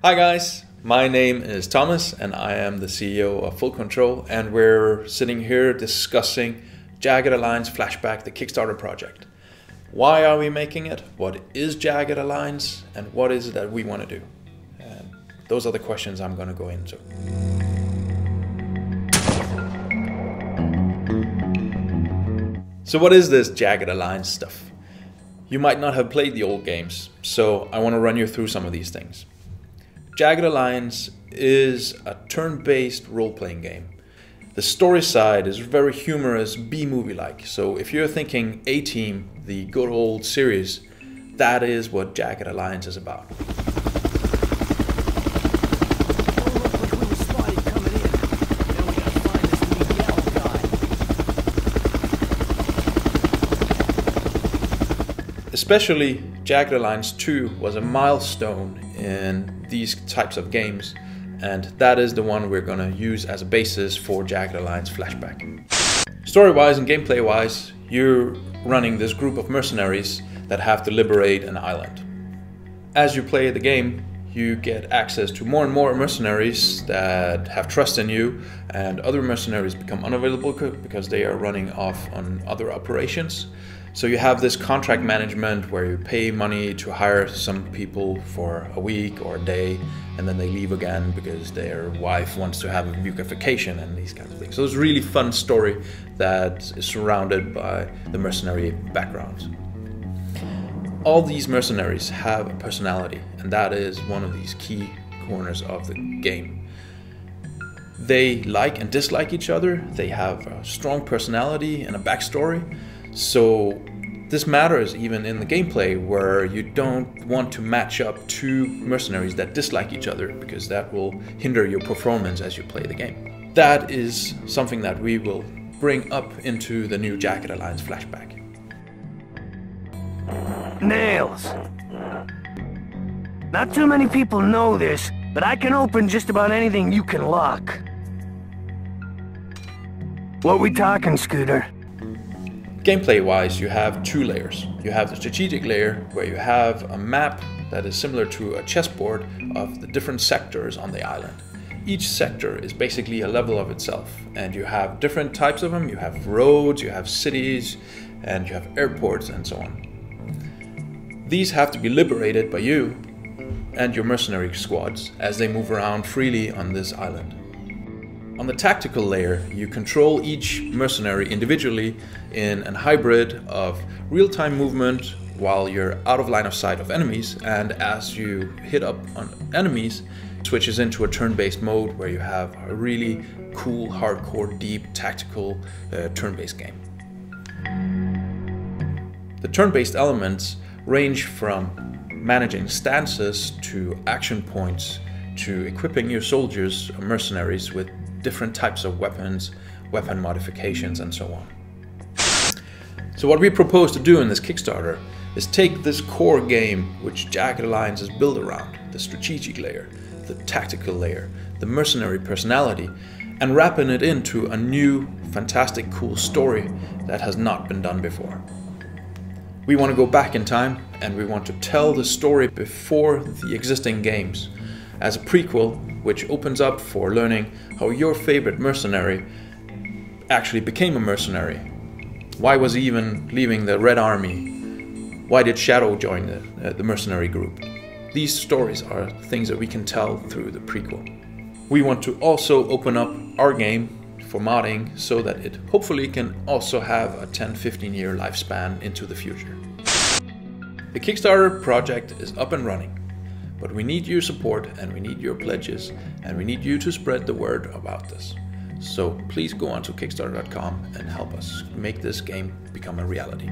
Hi guys, my name is Thomas and I am the CEO of Full Control, and we're sitting here discussing Jagged Alliance Flashback, the Kickstarter project. Why are we making it? What is Jagged Alliance? And what is it that we want to do? And those are the questions I'm going to go into. So what is this Jagged Alliance stuff? You might not have played the old games, so I want to run you through some of these things. Jagged Alliance is a turn-based role-playing game. The story side is very humorous, B-movie-like. So if you're thinking A-Team, the good old series, that is what Jagged Alliance is about. Especially Jagged Alliance 2 was a milestone in these types of games, and that is the one we're going to use as a basis for Jagged Alliance Flashback. Story-wise and gameplay-wise, you're running this group of mercenaries that have to liberate an island. As you play the game, you get access to more and more mercenaries that have trust in you, and other mercenaries become unavailable because they are running off on other operations. So you have this contract management where you pay money to hire some people for a week or a day, and then they leave again because their wife wants to have a vacation and these kinds of things. So it's a really fun story that is surrounded by the mercenary backgrounds. All these mercenaries have a personality, and that is one of these key corners of the game. They like and dislike each other, they have a strong personality and a backstory. So this matters even in the gameplay, where you don't want to match up two mercenaries that dislike each other, because that will hinder your performance as you play the game. That is something that we will bring up into the new Jagged Alliance Flashback. Nails. Not too many people know this, but I can open just about anything you can lock. What we talking, Scooter? Gameplay-wise, you have two layers. You have the strategic layer, where you have a map that is similar to a chessboard of the different sectors on the island. Each sector is basically a level of itself, and you have different types of them. You have roads, you have cities, and you have airports, and so on. These have to be liberated by you and your mercenary squads as they move around freely on this island. On the tactical layer, you control each mercenary individually in a hybrid of real-time movement while you're out of line of sight of enemies, and as you hit up on enemies, it switches into a turn-based mode where you have a really cool, hardcore, deep, tactical turn-based game. The turn-based elements range from managing stances to action points to equipping your soldiers or mercenaries with different types of weapons, weapon modifications, and so on. So what we propose to do in this Kickstarter is take this core game which Jagged Alliance is built around, the strategic layer, the tactical layer, the mercenary personality, and wrapping it into a new, fantastic, cool story that has not been done before. We want to go back in time, and we want to tell the story before the existing games as a prequel, which opens up for learning how your favorite mercenary actually became a mercenary. Why was he even leaving the Red Army? Why did Shadow join the mercenary group? These stories are things that we can tell through the prequel. We want to also open up our game for modding so that it hopefully can also have a 10-15 year lifespan into the future. The Kickstarter project is up and running, but we need your support, and we need your pledges, and we need you to spread the word about this. So please go on to Kickstarter.com and help us make this game become a reality.